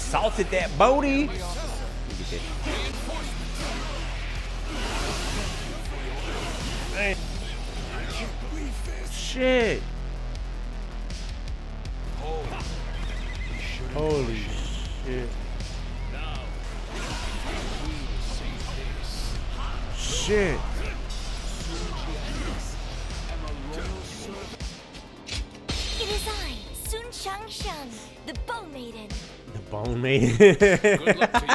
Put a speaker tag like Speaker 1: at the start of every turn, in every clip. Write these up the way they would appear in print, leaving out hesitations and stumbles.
Speaker 1: salted that booty. Get that. Man. Shit. Holy shit. Shit.
Speaker 2: It is I, Sun Changsheng, the Bone Maiden.
Speaker 1: The Bone Maiden.
Speaker 3: Good luck to you.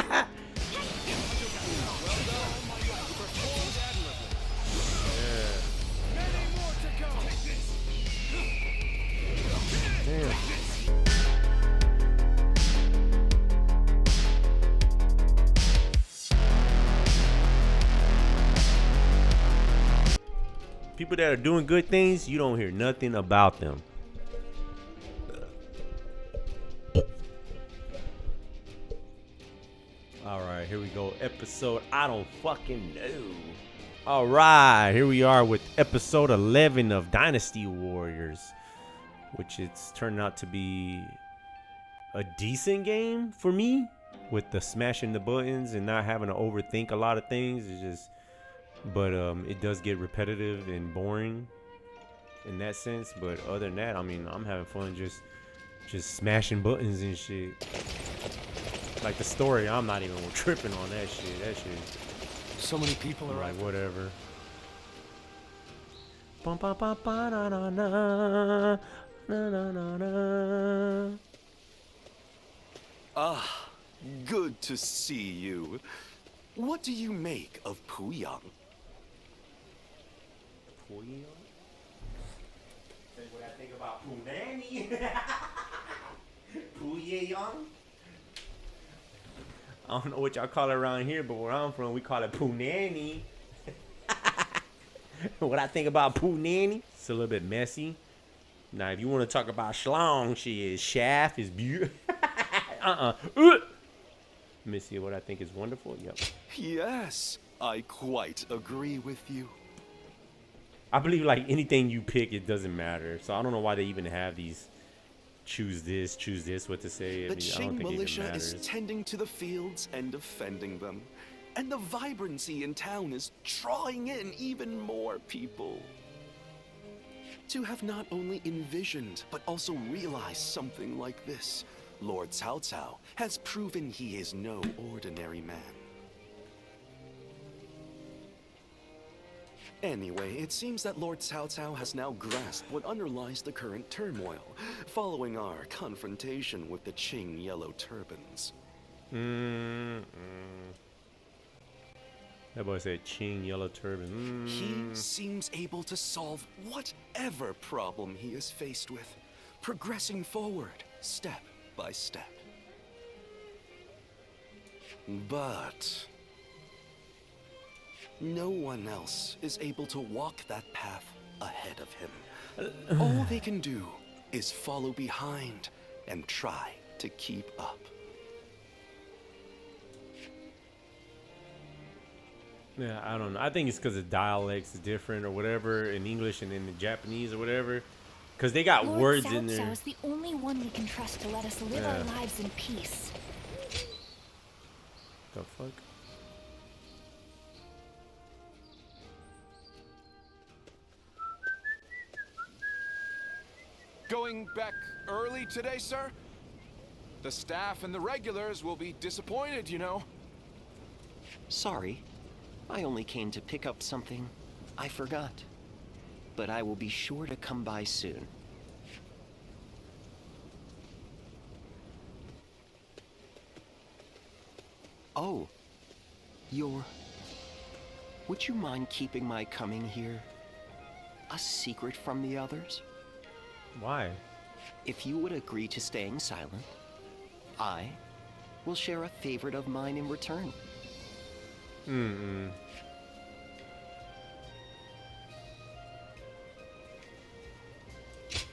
Speaker 1: Damn. People that are doing good things, you don't hear nothing about them. All right, here we go. Episode I don't fucking know. All right, here we are with episode 11 of Dynasty Warriors, which it's turned out to be a decent game for me, with the smashing the buttons and not having to overthink a lot of things. It's just, but it does get repetitive and boring in that sense. But other than that, I mean, I'm having fun just smashing buttons and shit. Like the story, I'm not even tripping on that shit. That shit.
Speaker 3: So many people are
Speaker 1: Like whatever. Bum, ba, ba, ba, na, na, na, na, na, na, na.
Speaker 4: Ah, good to see you. What do you make of Puyang?
Speaker 1: Puyang? That's what I think about Punani. Puyang? I don't know what y'all call it around here, but where I'm from, we call it Punani. What I think about Punani, it's a little bit messy. Now, if you want to talk about schlong, shaft is beautiful. Let me see what I think is wonderful. Yep.
Speaker 4: Yes, I quite agree with you.
Speaker 1: I believe like anything you pick, it doesn't matter. So I don't know why they even have these choose this, what to say. I
Speaker 4: The
Speaker 1: mean, I don't
Speaker 4: Qing
Speaker 1: think it
Speaker 4: militia
Speaker 1: even
Speaker 4: is
Speaker 1: matters.
Speaker 4: tending to the fields and defending them. And the vibrancy in town is drawing in even more people. To have not only envisioned, but also realized something like this, Lord Cao Cao has proven he is no ordinary man. Anyway, it seems that Lord Cao Cao has now grasped what underlies the current turmoil, following our confrontation with the Qing Yellow Turbans.
Speaker 1: That boy said Qing Yellow Turban.
Speaker 4: He seems able to solve whatever problem he is faced with, progressing forward step by step. But no one else is able to walk that path ahead of him. All they can do is follow behind and try to keep up.
Speaker 1: Yeah, I don't know. I think it's because the dialects is different or whatever in English and in the Japanese or whatever. Because they got
Speaker 2: Lord
Speaker 1: words
Speaker 2: Cao
Speaker 1: in there.
Speaker 2: Cao is the only one we can trust to let us live our lives in peace.
Speaker 1: The fuck?
Speaker 3: Going back early today, sir? The staff and the regulars will be disappointed, you know.
Speaker 5: Sorry, I only came to pick up something I forgot. But I will be sure to come by soon. Oh, would you mind keeping my coming here a secret from the others?
Speaker 1: Why?
Speaker 5: If you would agree to staying silent, I will share a favorite of mine in return.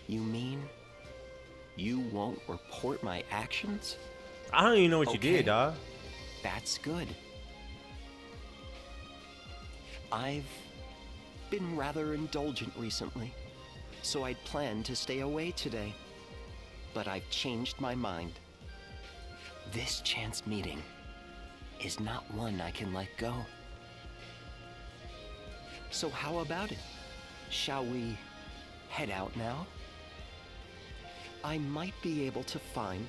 Speaker 5: You mean you won't report my actions?
Speaker 1: I don't even know what you
Speaker 5: Okay.
Speaker 1: did, dog.
Speaker 5: That's good. I've been rather indulgent recently, so I'd planned to stay away today. But I've changed my mind. This chance meeting is not one I can let go. So how about it? Shall we head out now? I might be able to find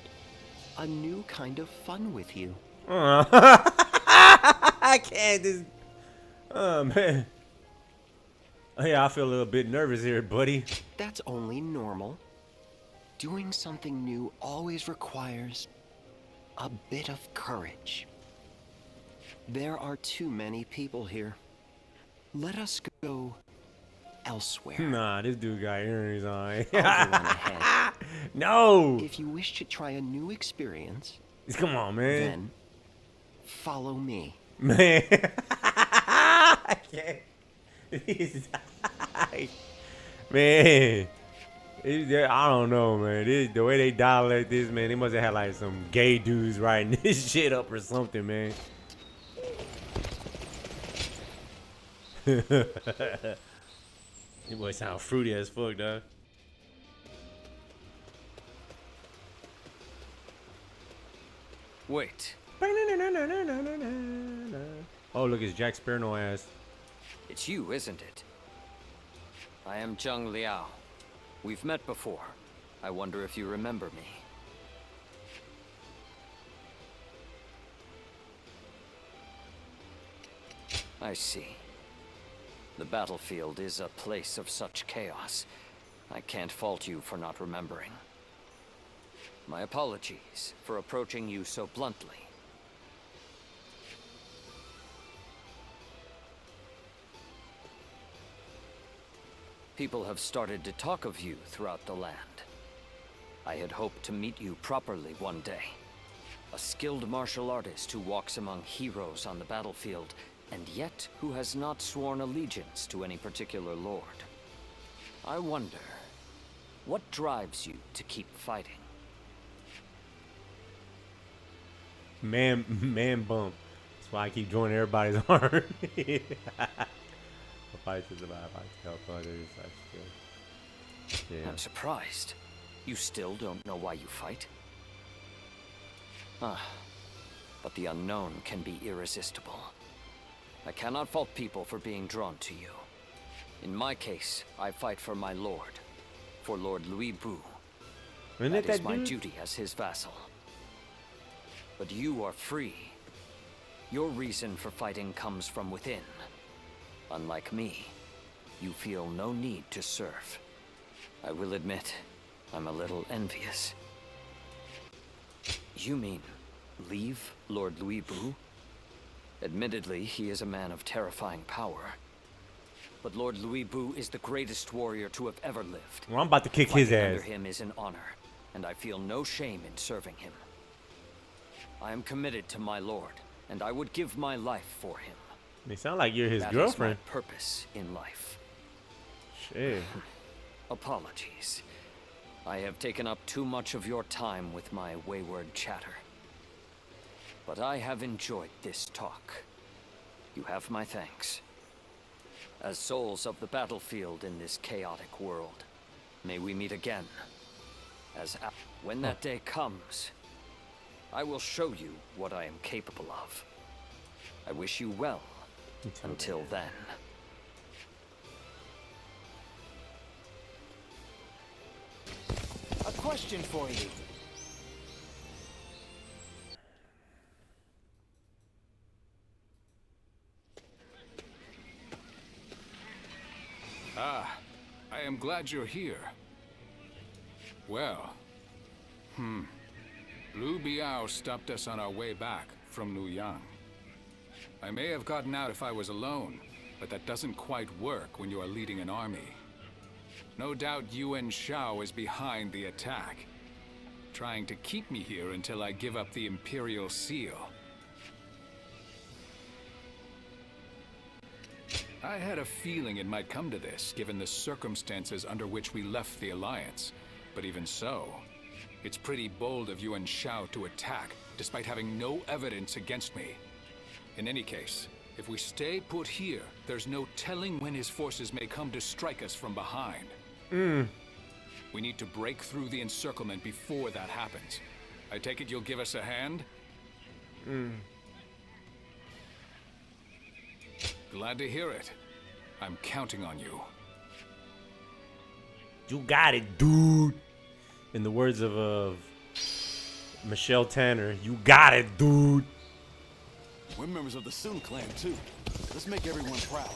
Speaker 5: a new kind of fun with you.
Speaker 1: I can't. This. Oh man. Yeah, I feel a little bit nervous here, buddy.
Speaker 5: That's only normal. Doing something new always requires a bit of courage. There are too many people here. Let us go elsewhere.
Speaker 1: Nah, this dude got earrings on.
Speaker 5: I'll go on ahead.
Speaker 1: No.
Speaker 5: If you wish to try a new experience,
Speaker 1: Come on, man.
Speaker 5: then follow me.
Speaker 1: Man. I can't. Man. I don't know, man. The way they dialect this, man, they must have had like some gay dudes writing this shit up or something, man. You boy sound fruity as fuck, dog.
Speaker 6: Wait,
Speaker 1: Oh, look, it's Jack Sparrow ass.
Speaker 6: it's you, isn't it? I am Zheng Liao. We've met before. I wonder if you remember me. I see. The battlefield is a place of such chaos. I can't fault you for not remembering. My apologies for approaching you so bluntly. People have started to talk of you throughout the land. I had hoped to meet you properly one day. A skilled martial artist who walks among heroes on the battlefield, and yet who has not sworn allegiance to any particular lord. I wonder, what drives you to keep fighting?
Speaker 1: Man bump. That's why I keep joining everybody's arm. Fight is about to help others. Yeah.
Speaker 6: I'm surprised. You still don't know why you fight? Ah, but the unknown can be irresistible. I cannot fault people for being drawn to you. In my case, I fight for my lord, for Lord Louis Bu. That is my duty as his vassal. But you are free. Your reason for fighting comes from within. Unlike me, you feel no need to serve. I will admit, I'm a little envious. You mean, leave Lord Louis Bu? Admittedly, he is a man of terrifying power. But Lord Louis Bu is the greatest warrior to have ever lived.
Speaker 1: Well, I'm about to kick his
Speaker 6: Fighting
Speaker 1: ass.
Speaker 6: under him is an honor, and I feel no shame in serving him. I am committed to my lord, and I would give my life for him.
Speaker 1: They sound like you're his
Speaker 6: That
Speaker 1: girlfriend.
Speaker 6: is my purpose in life.
Speaker 1: Shit.
Speaker 6: Apologies. I have taken up too much of your time with my wayward chatter. But I have enjoyed this talk. You have my thanks. As souls of the battlefield in this chaotic world, may we meet again. When that day comes, I will show you what I am capable of. I wish you well until then.
Speaker 7: A question for you.
Speaker 3: Ah, I am glad you're here. Well, Liu Biao stopped us on our way back from Nuyang. I may have gotten out if I was alone, but that doesn't quite work when you are leading an army. No doubt Yuan Shao is behind the attack, trying to keep me here until I give up the Imperial Seal. I had a feeling it might come to this, given the circumstances under which we left the Alliance. But even so, it's pretty bold of Yuan Shao to attack, despite having no evidence against me. In any case, if we stay put here, there's no telling when his forces may come to strike us from behind. We need to break through the encirclement before that happens. I take it you'll give us a hand? Glad to hear it. I'm counting on you.
Speaker 1: You got it, dude. In the words of Michelle Tanner, you got it, dude.
Speaker 7: We're members of the Sun clan, too. Let's make everyone proud.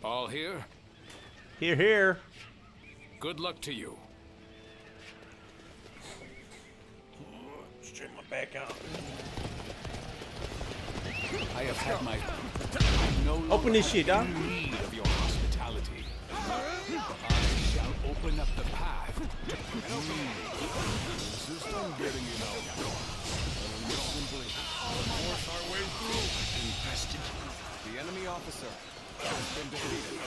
Speaker 3: All here?
Speaker 1: Here, here.
Speaker 3: Good luck to you.
Speaker 1: Straighten my back out.
Speaker 3: I have had my... I'm no
Speaker 1: Open this shit, dog.
Speaker 3: in need of your hospitality. I shall open up the path.
Speaker 7: Insist on getting it out. And we simply force our way through. Infested.
Speaker 3: The enemy officer has been defeated.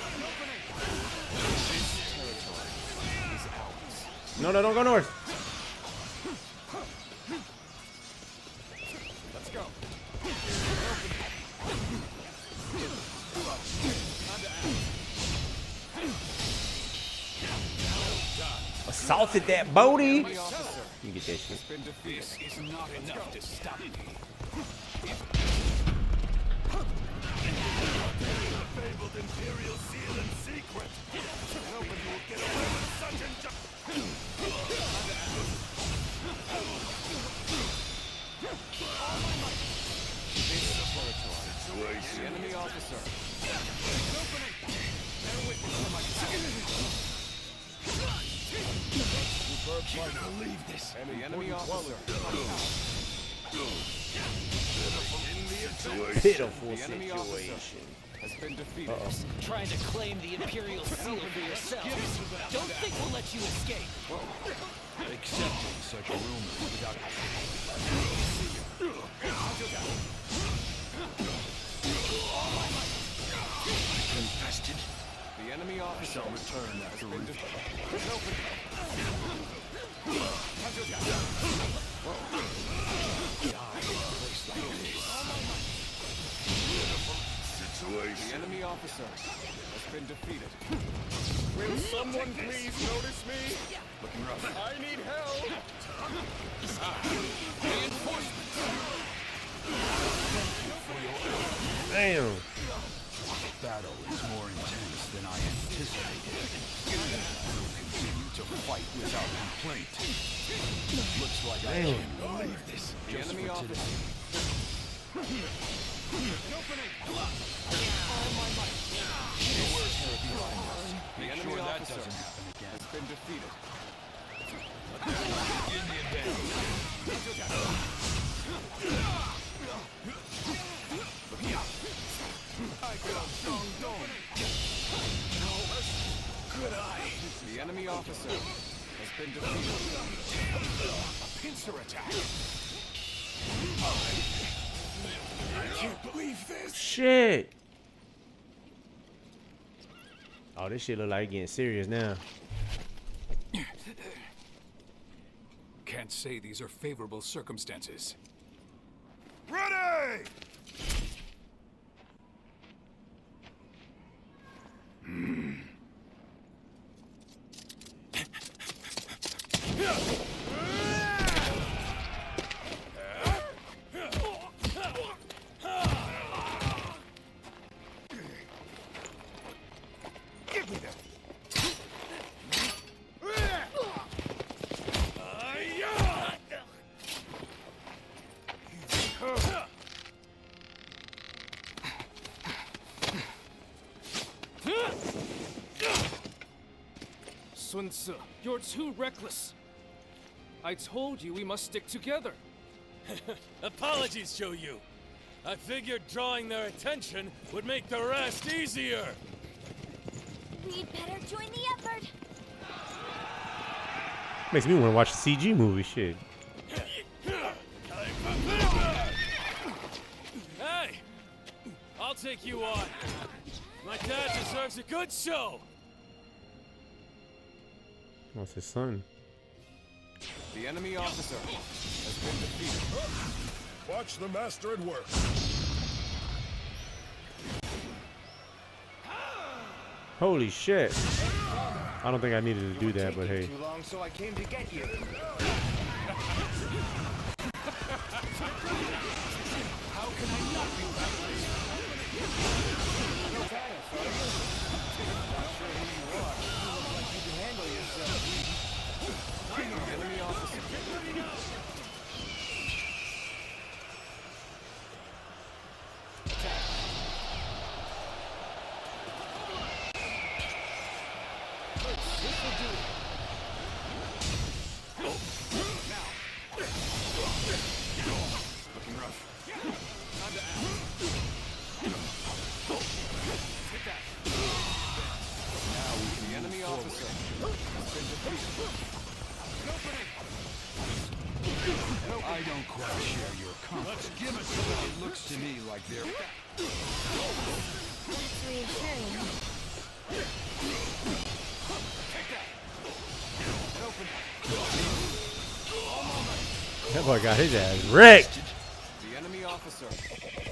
Speaker 3: This territory is ours.
Speaker 1: No, don't go north.
Speaker 3: Let's go.
Speaker 1: Assaulted that booty.
Speaker 3: Enemy officer
Speaker 1: You get that shit.
Speaker 3: has been defeated. This is not enough to stop me.
Speaker 7: Fabled Imperial seal and secret. Nobody will get away with such injustice.
Speaker 3: The enemy officer.
Speaker 7: Can't believe this.
Speaker 3: The enemy officer.
Speaker 1: Pitiful
Speaker 3: The enemy officer
Speaker 1: situation.
Speaker 3: has been defeated.
Speaker 8: Trying to claim the Imperial seal for yourselves. Don't think we'll let you escape.
Speaker 7: Accepting such rumors without... Infested.
Speaker 3: The enemy officer
Speaker 7: Shall return after
Speaker 3: has been
Speaker 7: review.
Speaker 3: The enemy officer has been defeated.
Speaker 7: Will someone please notice me? Looking rough. I need help.
Speaker 1: Damn.
Speaker 7: Battle is more intense than I anticipated. We'll continue to fight without complaint. Looks like I can't believe this.
Speaker 3: The
Speaker 7: Just
Speaker 3: enemy
Speaker 7: for today.
Speaker 3: officer
Speaker 7: Make
Speaker 3: enemy
Speaker 7: sure that
Speaker 3: officer
Speaker 7: doesn't happen again.
Speaker 3: has been defeated. The enemy officer has been defeated. A pincer attack.
Speaker 7: I can't believe this.
Speaker 1: Shit. Oh, this shit look like getting serious now.
Speaker 3: Can't say these are favorable circumstances.
Speaker 7: Ready! Give me that.
Speaker 9: Sun Tzu, you're too reckless. I told you we must stick together. Apologies, Zhou Yu. I figured drawing their attention would make the rest easier.
Speaker 2: We'd better join the effort.
Speaker 1: Makes me want to watch a CG movie. Shit.
Speaker 9: Hey! I'll take you on. My dad deserves a good show.
Speaker 1: What's his son?
Speaker 3: The enemy officer has been defeated.
Speaker 7: Watch the master at work.
Speaker 1: Holy shit. I don't think I needed to do that, but hey.
Speaker 5: Too long, so I came to get you.
Speaker 7: How can I not be backwards?
Speaker 5: No Thanos, are you? Not sure who you are. You look like you can handle yourself. Enemy officer.
Speaker 7: I don't quite share your confidence. Give it to me. It looks to me like they're...
Speaker 2: That's reassuring.
Speaker 1: That boy got his ass wrecked.
Speaker 5: The enemy officer.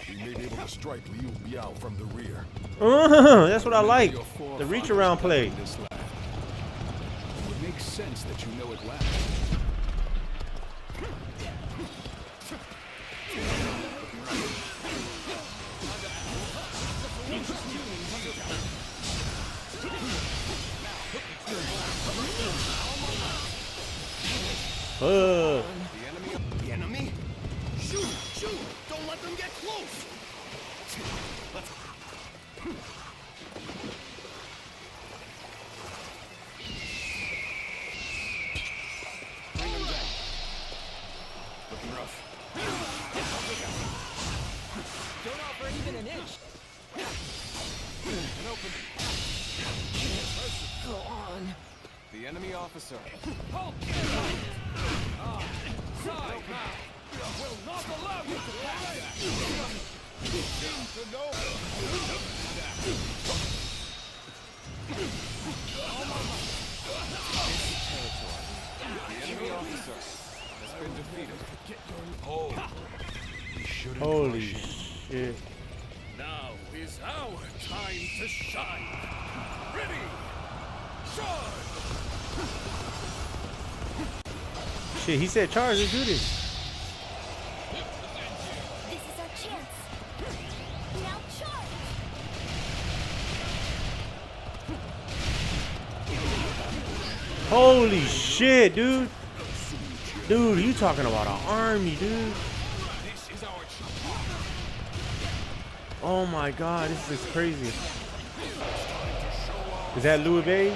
Speaker 7: We may be able to strike Liu Biao from the rear.
Speaker 1: That's what I like. The reach around play.
Speaker 3: This land. It would make sense that you know it well.
Speaker 1: Uh,
Speaker 5: The enemy? Shoot! Shoot! Don't let them get close! Bring them back. Looking rough.
Speaker 8: Don't offer even an inch.
Speaker 5: And open.
Speaker 8: Go on.
Speaker 5: The enemy officer.
Speaker 9: Side now! Will not allow you to pass! Seem to know.
Speaker 5: The enemy officer has been defeated.
Speaker 1: holy shit.
Speaker 9: Now is our time to shine. Ready! Charge!
Speaker 1: Shit, he said charge, let's do this.
Speaker 2: This is our chance. Now charge!
Speaker 1: Holy shit, dude. Dude, you talking about an army, dude.
Speaker 9: This is our chance.
Speaker 1: Oh my god, this is crazy. Is that Louis Bay?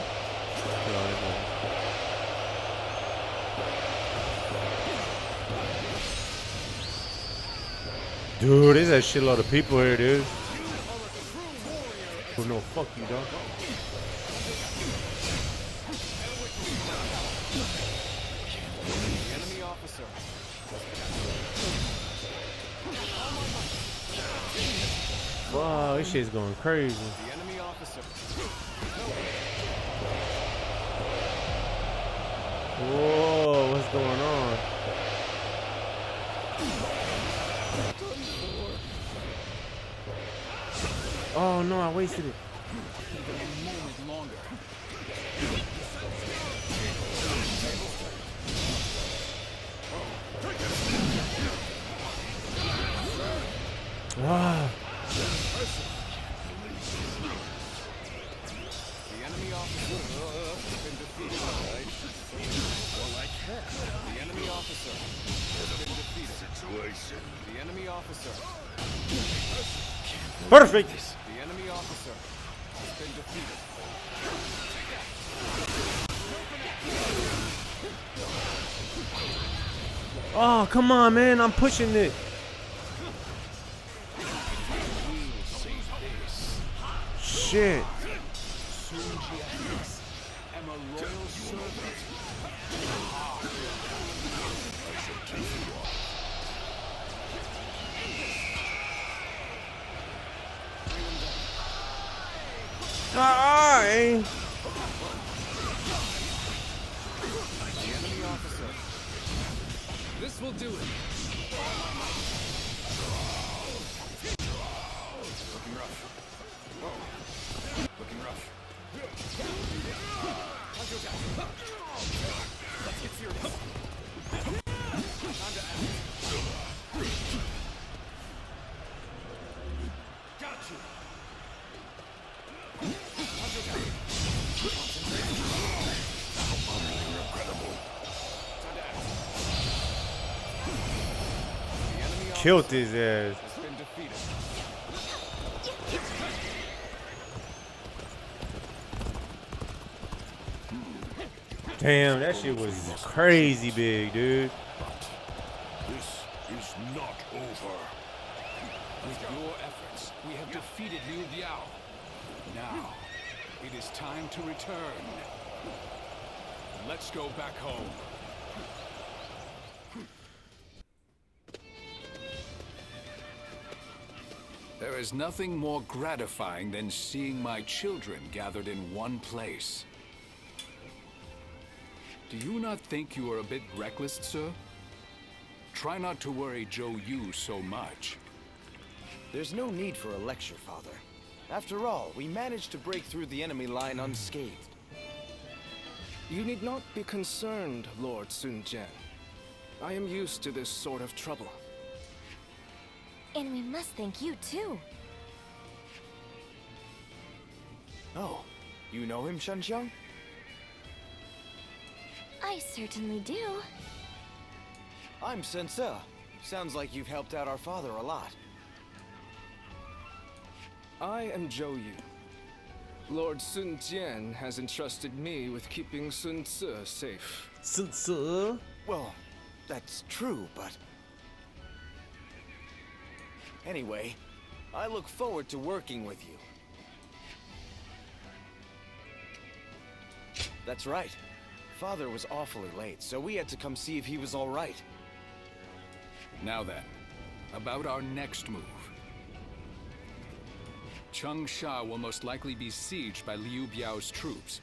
Speaker 1: Dude, there's a shitload of people here, dude. Oh no, fuck you, dog.
Speaker 5: The enemy officer.
Speaker 1: Wow, this shit's going crazy.
Speaker 5: The enemy officer.
Speaker 1: Whoa, what's going on? Oh no, I wasted it.
Speaker 3: Even a moment longer.
Speaker 1: Wow.
Speaker 5: The enemy officer has been defeated. Well, I can. The enemy officer has been defeated. Situation. The enemy officer.
Speaker 1: Perfect.
Speaker 5: The enemy officer has been defeated.
Speaker 1: Oh, come on, man. I'm pushing it. Shit.
Speaker 3: am a loyal servant.
Speaker 1: Alright.
Speaker 5: The enemy officer.
Speaker 9: This will do it.
Speaker 5: Looking rough. Whoa. Looking rough.
Speaker 9: Let's get serious. Time to act. Got you.
Speaker 1: Killed his ass.
Speaker 3: Has been defeated.
Speaker 1: Damn, that shit was crazy big, dude.
Speaker 7: This is not over.
Speaker 3: With your efforts, we have defeated Liu Biao. Now, it is time to return. Let's go back home. There is nothing more gratifying than seeing my children gathered in one place. Do you not think you are a bit reckless, sir? Try not to worry Zhou Yu so much.
Speaker 10: There's no need for a lecture, Father. After all, we managed to break through the enemy line unscathed.
Speaker 9: You need not be concerned, Lord Sun Jian. I am used to this sort of trouble.
Speaker 2: And we must thank you too.
Speaker 10: Oh, you know him, Shenxiang?
Speaker 2: I certainly do.
Speaker 10: I'm Sensei. Sounds like you've helped out our father a lot.
Speaker 9: I am Zhou Yu. Lord Sun Jian has entrusted me with keeping Sun Ce safe.
Speaker 10: Well, that's true, but... Anyway, I look forward to working with you. That's right. Father was awfully late, so we had to come see if he was all right.
Speaker 3: Now then, about our next move. Changsha will most likely be sieged by Liu Biao's troops.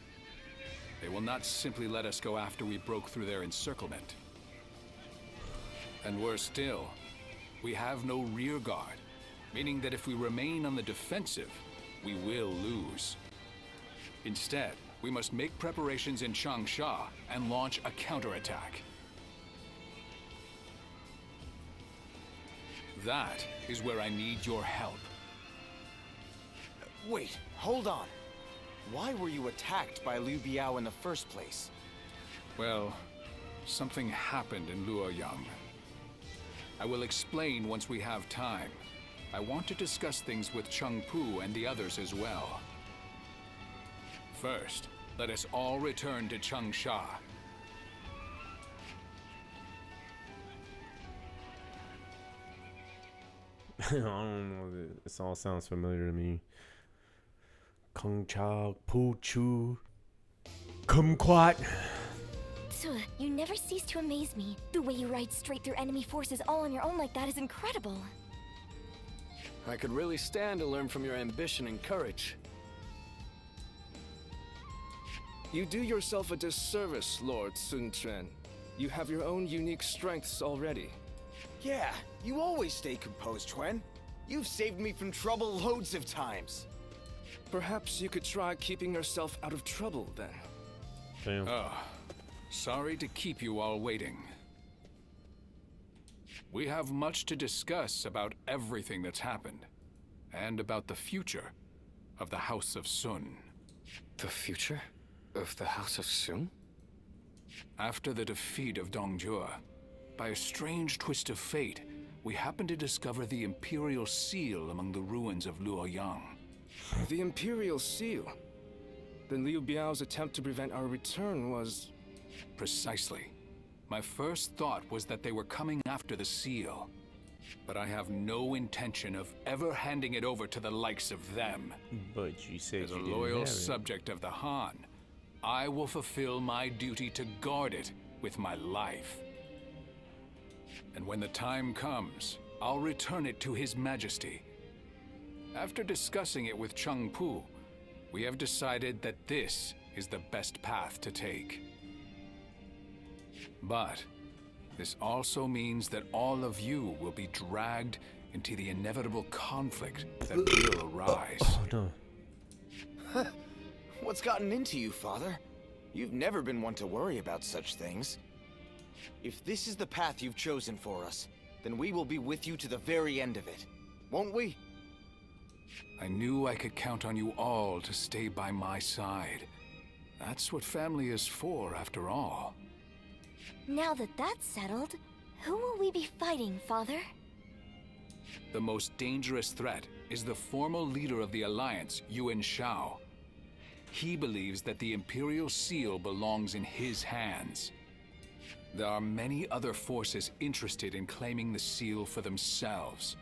Speaker 3: They will not simply let us go after we broke through their encirclement. And worse still, we have no rear guard, meaning that if we remain on the defensive, we will lose. Instead, we must make preparations in Changsha and launch a counterattack. That is where I need your help.
Speaker 10: Wait, hold on. Why were you attacked by Liu Biao in the first place?
Speaker 3: Well, something happened in Luoyang. I will explain once we have time. I want to discuss things with Cheng Pu and the others as well. First, let us all return to Changsha.
Speaker 1: I don't know. This all sounds familiar to me. Kung Cha, Pu Chu, Kumquat.
Speaker 2: So, you never cease to amaze me. The way you ride straight through enemy forces all on your own like that is incredible.
Speaker 10: I could really stand to learn from your ambition and courage.
Speaker 9: You do yourself a disservice, Lord Sun Quan. You have your own unique strengths already.
Speaker 10: Yeah, you always stay composed, Quan. You've saved me from trouble loads of times.
Speaker 9: Perhaps you could try keeping yourself out of trouble, then.
Speaker 1: Damn.
Speaker 3: Oh, sorry to keep you all waiting. We have much to discuss about everything that's happened, and about the future of the House of Sun.
Speaker 10: The future of the House of Sun?
Speaker 3: After the defeat of Dongjue, by a strange twist of fate, we happened to discover the Imperial Seal among the ruins of Luoyang.
Speaker 9: The Imperial Seal? Then Liu Biao's attempt to prevent our return was...
Speaker 3: Precisely. My first thought was that they were coming after the seal. But I have no intention of ever handing it over to the likes of them.
Speaker 1: But you said
Speaker 3: As
Speaker 1: you
Speaker 3: a
Speaker 1: didn't
Speaker 3: loyal
Speaker 1: have it.
Speaker 3: subject of the Han, I will fulfill my duty to guard it with my life. And when the time comes, I'll return it to His Majesty. After discussing it with Cheng Pu, we have decided that this is the best path to take. But this also means that all of you will be dragged into the inevitable conflict that will arise.
Speaker 1: Oh no.
Speaker 10: What's gotten into you, Father? You've never been one to worry about such things. If this is the path you've chosen for us, then we will be with you to the very end of it. Won't we?
Speaker 3: I knew I could count on you all to stay by my side. That's what family is for, after all.
Speaker 2: Now that that's settled, who will we be fighting, Father?
Speaker 3: The most dangerous threat is the formal leader of the Alliance, Yuan Shao. He believes that the Imperial Seal belongs in his hands. There are many other forces interested in claiming the seal for themselves.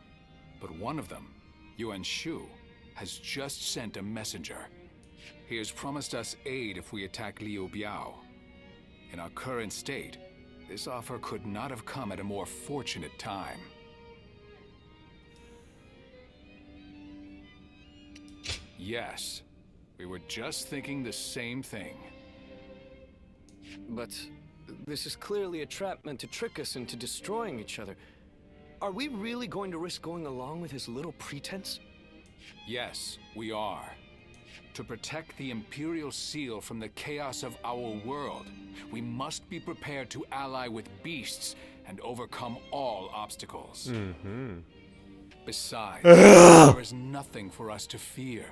Speaker 3: But one of them, Yuan Shu, has just sent a messenger. He has promised us aid if we attack Liu Biao. In our current state, this offer could not have come at a more fortunate time. Yes, we were just thinking the same thing.
Speaker 11: But this is clearly a trap meant to trick us into destroying each other. Are we really going to risk going along with his little pretense?
Speaker 3: Yes, we are. To protect the Imperial Seal from the chaos of our world, we must be prepared to ally with beasts and overcome all obstacles. Besides, there is nothing for us to fear.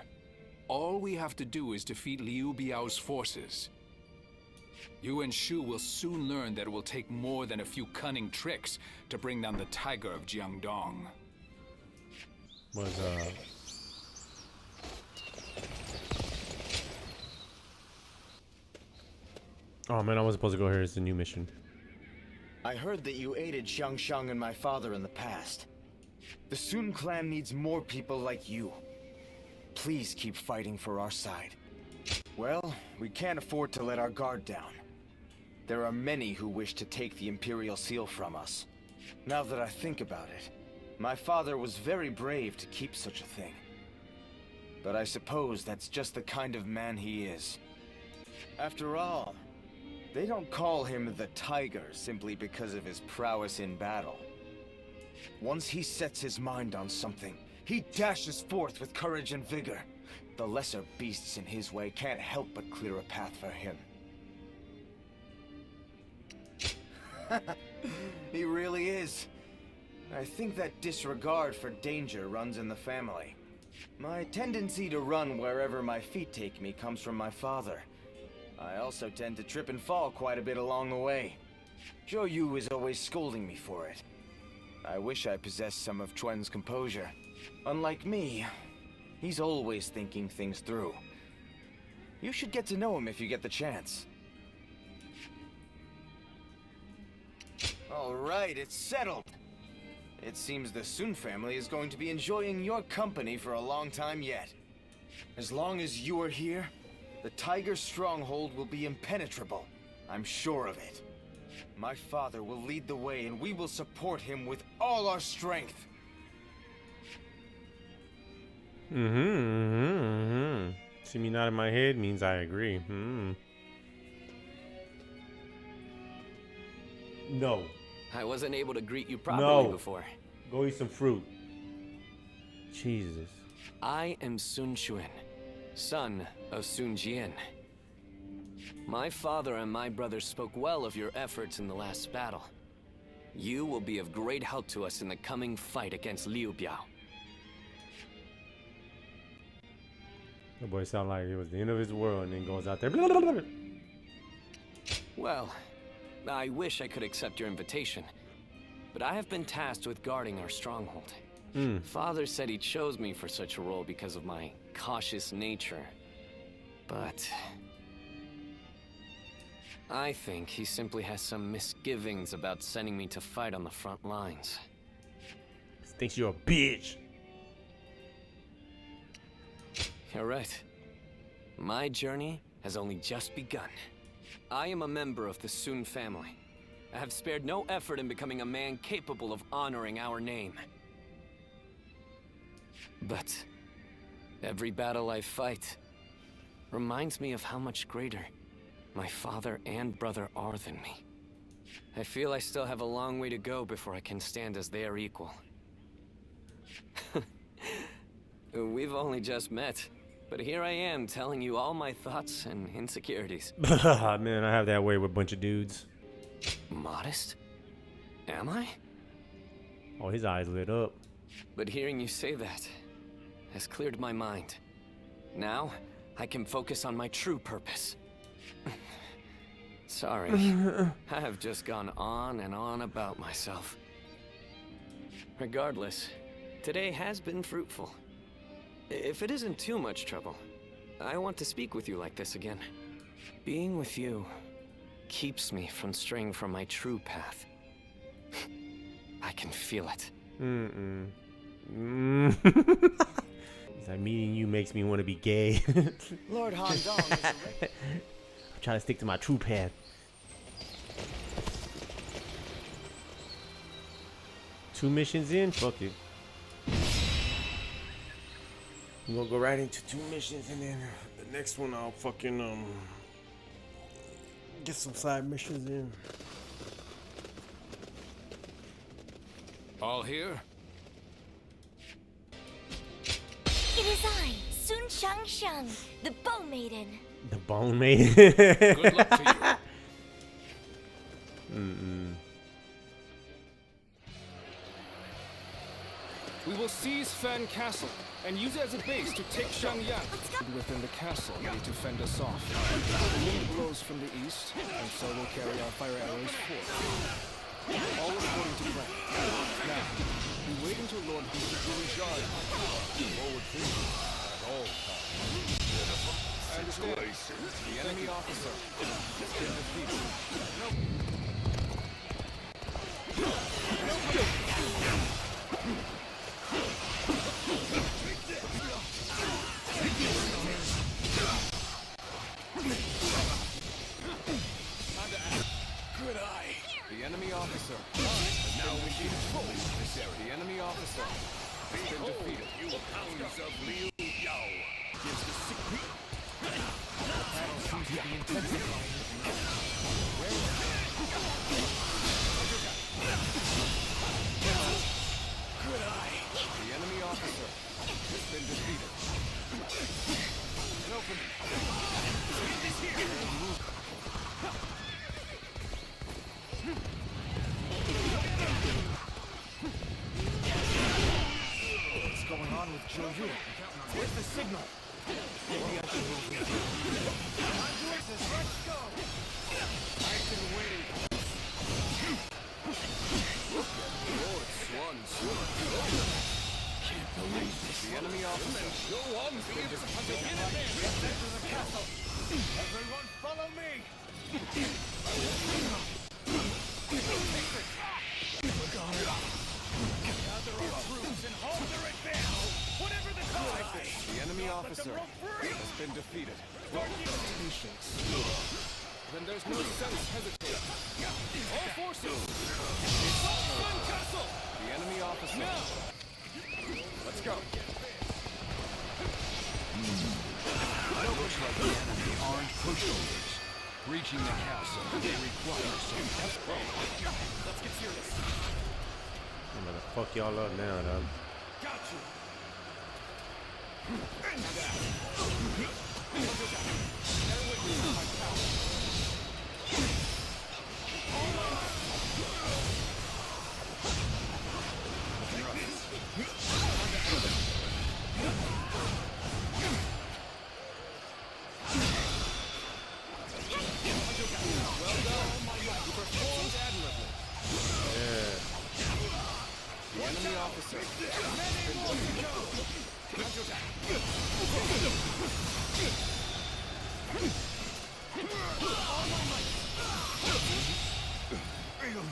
Speaker 3: All we have to do is defeat Liu Biao's forces. Yuan Shu will soon learn that it will take more than a few cunning tricks to bring down the Tiger of Jiangdong.
Speaker 1: Oh man, I wasn't supposed to go here. It's a new mission.
Speaker 10: I heard that you aided Xiangshang and my father in the past. The Sun clan needs more people like you. Please keep fighting for our side. Well, we can't afford to let our guard down. There are many who wish to take the Imperial Seal from us. Now that I think about it, my father was very brave to keep such a thing. But I suppose that's just the kind of man he is. After all, they don't call him the Tiger simply because of his prowess in battle. Once he sets his mind on something, he dashes forth with courage and vigor. The lesser beasts in his way can't help but clear a path for him. He really is. I think that disregard for danger runs in the family. My tendency to run wherever my feet take me comes from my father. I also tend to trip and fall quite a bit along the way. Zhou Yu is always scolding me for it. I wish I possessed some of Chuan's composure. Unlike me, he's always thinking things through. You should get to know him if you get the chance. All right, it's settled. It seems the Sun family is going to be enjoying your company for a long time yet. As long as you are here, the Tiger stronghold will be impenetrable. I'm sure of it. My father will lead the way and we will support him with all our strength.
Speaker 1: See me nodding my head means I agree. No.
Speaker 11: I wasn't able to greet you properly before.
Speaker 1: Go eat some fruit. Jesus.
Speaker 11: I am Sun Quan, son of Sun Jian. My father and my brothers spoke well of your efforts in the last battle. You will be of great help to us in the coming fight against Liu Biao.
Speaker 1: The boy sound like it was the end of his world and then goes out there.
Speaker 11: Well, I wish I could accept your invitation, but I have been tasked with guarding our stronghold. Father said he chose me for such a role because of my cautious nature, but I think he simply has some misgivings about sending me to fight on the front lines.
Speaker 1: Thinks you're a bitch.
Speaker 11: You're right. My journey has only just begun. I am a member of the Sun family. I have spared no effort in becoming a man capable of honoring our name. But every battle I fight reminds me of how much greater my father and brother are than me. I feel I still have a long way to go before I can stand as their equal. We've only just met, But here I am telling you all my thoughts and insecurities.
Speaker 1: Man, I have that way with a bunch of dudes.
Speaker 11: Modest? Am I?
Speaker 1: Oh, his eyes lit up.
Speaker 11: But hearing you say that has cleared my mind. Now, I can focus on my true purpose. Sorry, I have just gone on and on about myself. Regardless, today has been fruitful. If it isn't too much trouble, I want to speak with you like this again. Being with you keeps me from straying from my true path. I can feel it.
Speaker 1: It's like meeting you makes me want to be gay.
Speaker 5: Lord Han Dong is a
Speaker 1: I'm trying to stick to my true path. Two missions in? Fuck it. I'm gonna go right into 2 missions, and then the next one I'll fucking get some side missions in.
Speaker 3: All here?
Speaker 2: It is I, Sun Shang, the Bow Maiden.
Speaker 1: The Bone Maiden.
Speaker 3: Good luck to you.
Speaker 9: We will seize Fan Castle and use it as a base to take Xiangyang. Within the castle, ready to fend us off. The wind blows from the east, and so will carry our fire arrows forth. All according to plan. Now, we wait until Lord Han is in charge. Forward thinking at all times. I understand. The enemy officer has been defeated.
Speaker 3: Good eye. The enemy officer. Now we need the enemy officer has been defeated. You hounds of Liu Yao. Gives the secret. The battle seems to be intensifying. Good eye. The enemy officer has been defeated. An opening.
Speaker 10: What's going on with Zhou Yu? Where's the signal? Maybe I should move here. Let's go!
Speaker 3: I've been waiting. Lord Swan Sword. Can't believe this. The enemy officer. Go on, leaves us to get in there. Get into the castle.
Speaker 10: Everyone follow me!
Speaker 3: Gather our troops and hold their advance. Whatever the cost. The enemy officer has been defeated.
Speaker 9: Patience. Then there's no sense hesitating. All forces! Assault Fan Castle!
Speaker 3: The enemy officer.
Speaker 9: Now!
Speaker 3: Let's go.
Speaker 7: Looks like the enemy aren't pushovers. Reaching the castle, they require some effort.
Speaker 9: Let's get serious.
Speaker 1: I'm gonna fuck y'all up now, dog.
Speaker 9: Got you!
Speaker 3: The enemy officer.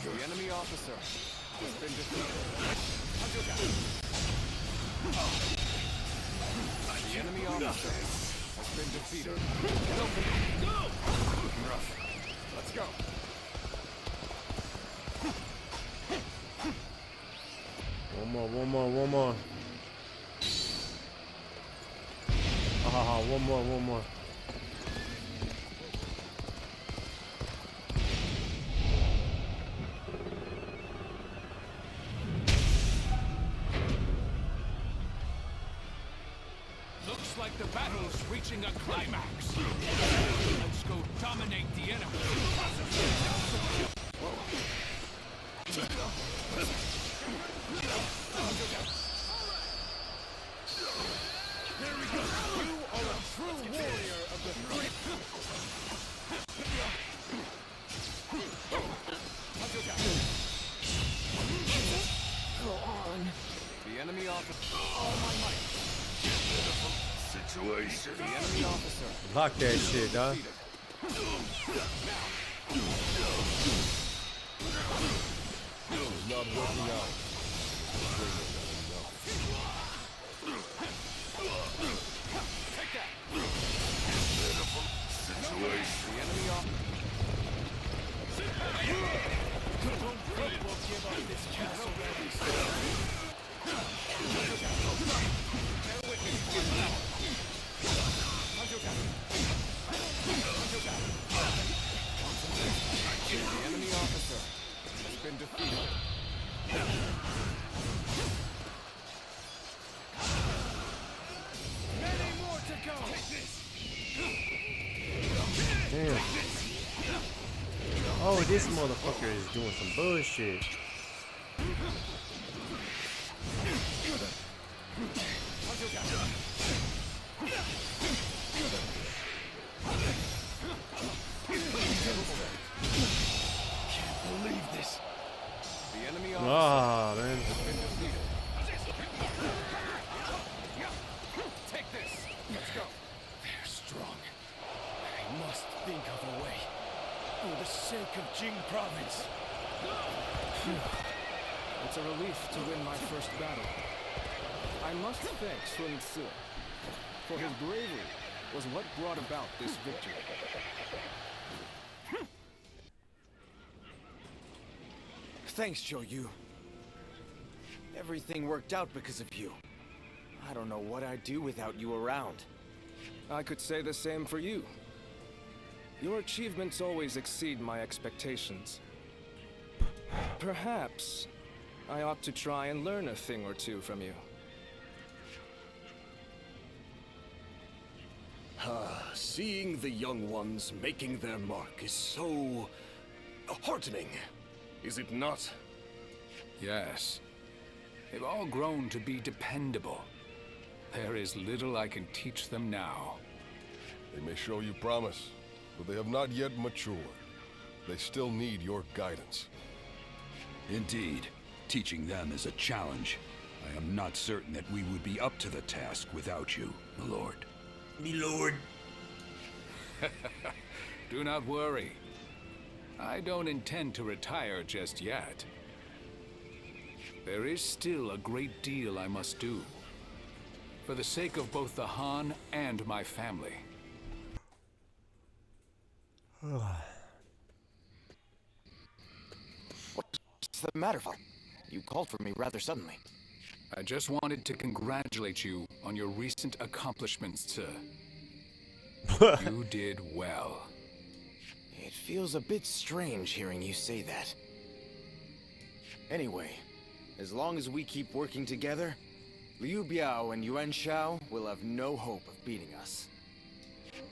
Speaker 3: The enemy officer has been defeated. The enemy officer has been defeated. Rough. Let's go.
Speaker 1: One more. One more.
Speaker 9: Looks like the
Speaker 3: battle's reaching a climax. Let's go dominate the enemy.
Speaker 9: There we go. You are a true warrior of the three.
Speaker 11: Go on. The enemy officer. All my might.
Speaker 7: Situation.
Speaker 11: The enemy officer.
Speaker 1: Lock that shit, dog.
Speaker 7: It's not working out.
Speaker 3: Take that.
Speaker 7: Situation.
Speaker 11: The enemy officer.
Speaker 9: We'll give up this castle very
Speaker 11: The enemy officer has been defeated.
Speaker 9: many more to go.
Speaker 1: Damn. Oh, this motherfucker is doing some bullshit.
Speaker 11: Believe this. The enemy officer
Speaker 1: Ah, man.
Speaker 11: has been defeated.
Speaker 3: Take this. Let's go.
Speaker 9: They're strong. I must think of a way. For the sake of Jing province. It's a relief to win my first battle. I must thank Sun Tzu, for his bravery was what brought about this victory.
Speaker 10: Thanks, Yu. Everything worked out because of you. I don't know what I'd do without you around.
Speaker 9: I could say the same for you. Your achievements always exceed my expectations. Perhaps I ought to try and learn a thing or two from you.
Speaker 12: Seeing the young ones making their mark is so heartening, is it not?
Speaker 3: Yes. They've all grown to be dependable. There is little I can teach them now.
Speaker 7: They may show you promise, but they have not yet matured. They still need your guidance.
Speaker 13: Indeed. Teaching them is a challenge. I am not certain that we would be up to the task without you, my lord.
Speaker 1: Me lord.
Speaker 3: Do not worry. I don't intend to retire just yet. There is still a great deal I must do. For the sake of both the Han and my family.
Speaker 10: What's the matter, Father? You called for me rather suddenly.
Speaker 3: I just wanted to congratulate you on your recent accomplishments, sir. You did well.
Speaker 10: It feels a bit strange hearing you say that. Anyway, as long as we keep working together, Liu Biao and Yuan Shao will have no hope of beating us.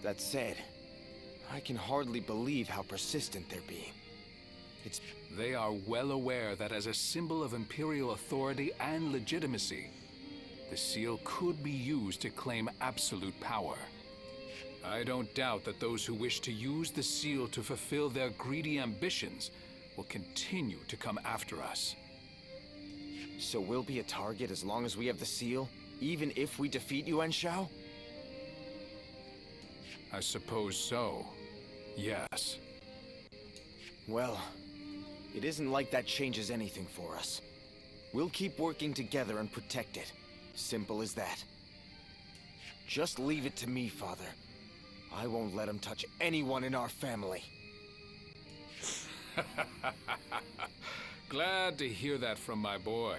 Speaker 10: That said, I can hardly believe how persistent they're being.
Speaker 3: They are well aware that as a symbol of imperial authority and legitimacy, the seal could be used to claim absolute power. I don't doubt that those who wish to use the seal to fulfill their greedy ambitions will continue to come after us.
Speaker 10: So we'll be a target as long as we have the seal, even if we defeat Yuan Shao?
Speaker 3: I suppose so. Yes.
Speaker 10: Well, it isn't like that changes anything for us. We'll keep working together and protect it. Simple as that. Just leave it to me, Father. I won't let him touch anyone in our family.
Speaker 3: Glad to hear that from my boy.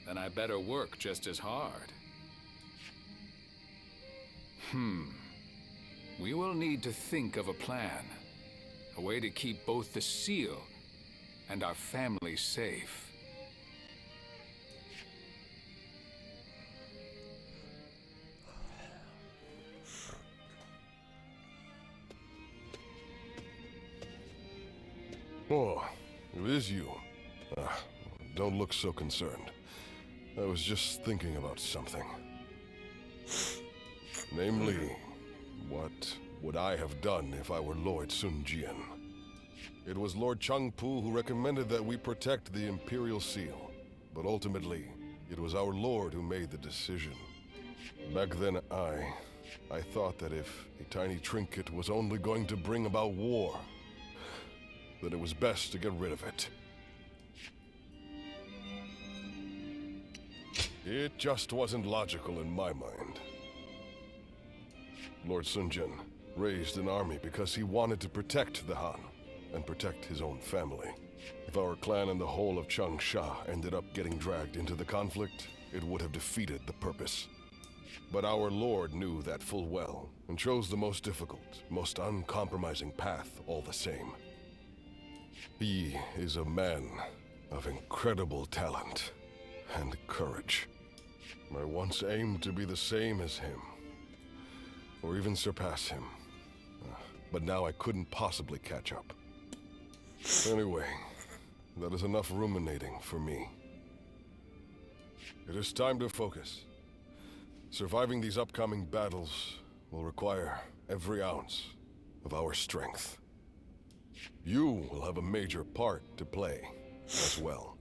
Speaker 3: Then I better work just as hard. We will need to think of a plan. A way to keep both the seal and our family safe.
Speaker 14: Oh, it is you. Don't look so concerned. I was just thinking about something. Namely, what would I have done if I were Lord Sun Jian? It was Lord Changpu who recommended that we protect the Imperial Seal, but ultimately, it was our Lord who made the decision. Back then, I thought that if a tiny trinket was only going to bring about war, then it was best to get rid of it. It just wasn't logical in my mind. Lord Sun Jian raised an army because he wanted to protect the Han and protect his own family. If our clan and the whole of Changsha ended up getting dragged into the conflict, it would have defeated the purpose. But our Lord knew that full well and chose the most difficult, most uncompromising path all the same. He is a man of incredible talent and courage. I once aimed to be the same as him, or even surpass him, but now I couldn't possibly catch up. Anyway, that is enough ruminating for me. It is time to focus. Surviving these upcoming battles will require every ounce of our strength. You will have a major part to play as well.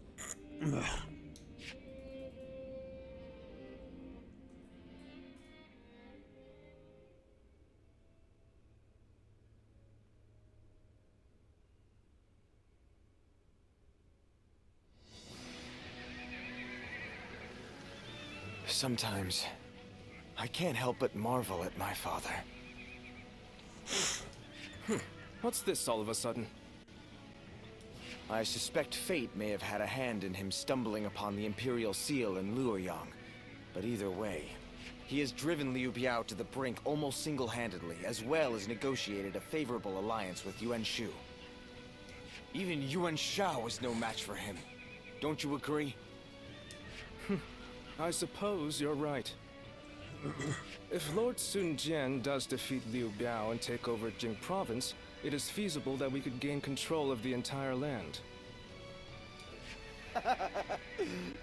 Speaker 10: Sometimes, I can't help but marvel at my father.
Speaker 15: What's this all of a sudden?
Speaker 10: I suspect fate may have had a hand in him stumbling upon the Imperial Seal in Luoyang. But either way, he has driven Liu Biao to the brink almost single-handedly, as well as negotiated a favorable alliance with Yuan Shu. Even Yuan Shao is no match for him. Don't you agree?
Speaker 15: I suppose you're right. If Lord Sun Jian does defeat Liu Biao and take over Jing Province, it is feasible that we could gain control of the entire land.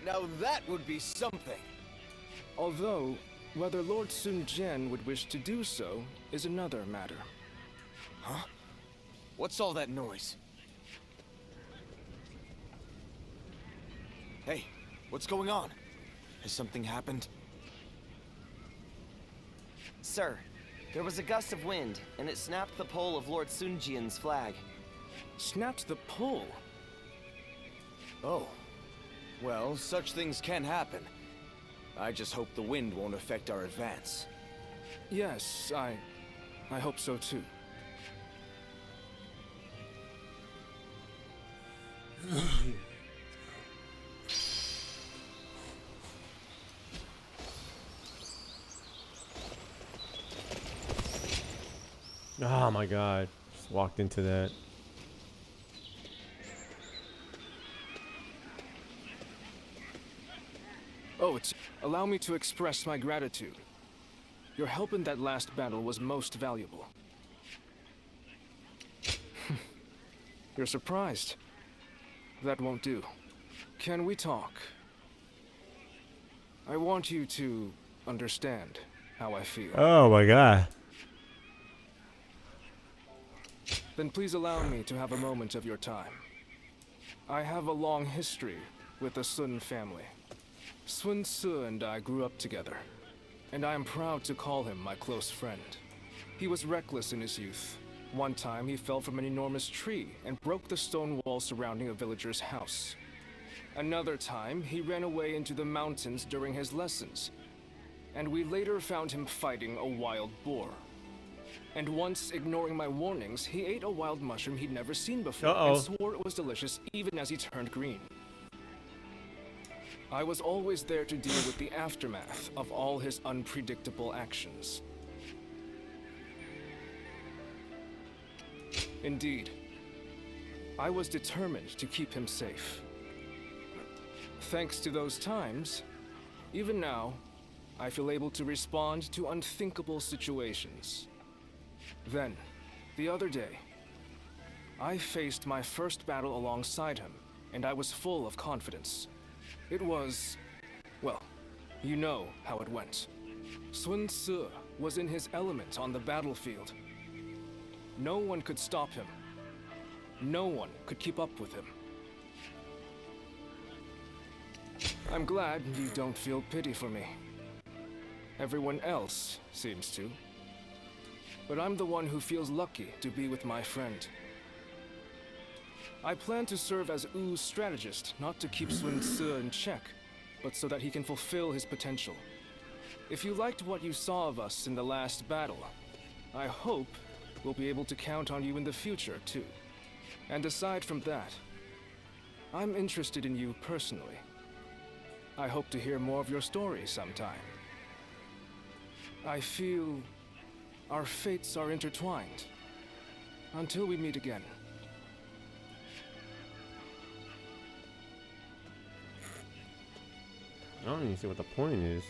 Speaker 10: Now that would be something!
Speaker 15: Although, whether Lord Sun Jian would wish to do so is another matter.
Speaker 10: Huh? What's all that noise? Hey, what's going on? Has something happened?
Speaker 16: Sir, there was a gust of wind, and it snapped the pole of Lord Sun Jian's flag.
Speaker 15: Snapped the pole?
Speaker 10: Oh. Well, such things can happen. I just hope the wind won't affect our advance.
Speaker 15: Yes, I hope so too.
Speaker 1: Oh my god. Just walked into that.
Speaker 15: Oh, allow me to express my gratitude. Your help in that last battle was most valuable. You're surprised. That won't do. Can we talk? I want you to understand how I feel.
Speaker 1: Oh my god.
Speaker 15: Then please allow me to have a moment of your time. I have a long history with the Sun family. Sun Ce and I grew up together, and I am proud to call him my close friend. He was reckless in his youth. One time he fell from an enormous tree and broke the stone wall surrounding a villager's house. Another time he ran away into the mountains during his lessons, and we later found him fighting a wild boar. And once, ignoring my warnings, he ate a wild mushroom he'd never seen before and swore it was delicious even as he turned green. I was always there to deal with the aftermath of all his unpredictable actions. Indeed, I was determined to keep him safe. Thanks to those times, even now, I feel able to respond to unthinkable situations. Then, the other day, I faced my first battle alongside him, and I was full of confidence. It was... well, you know how it went. Sun Tzu was in his element on the battlefield. No one could stop him. No one could keep up with him. I'm glad you don't feel pity for me. Everyone else seems to. But I'm the one who feels lucky to be with my friend. I plan to serve as Wu's strategist, not to keep Sun Tzu in check, but so that he can fulfill his potential. If you liked what you saw of us in the last battle, I hope we'll be able to count on you in the future, too. And aside from that, I'm interested in you personally. I hope to hear more of your story sometime. I feel our fates are intertwined. Until we meet again.
Speaker 1: I don't even see what the point is.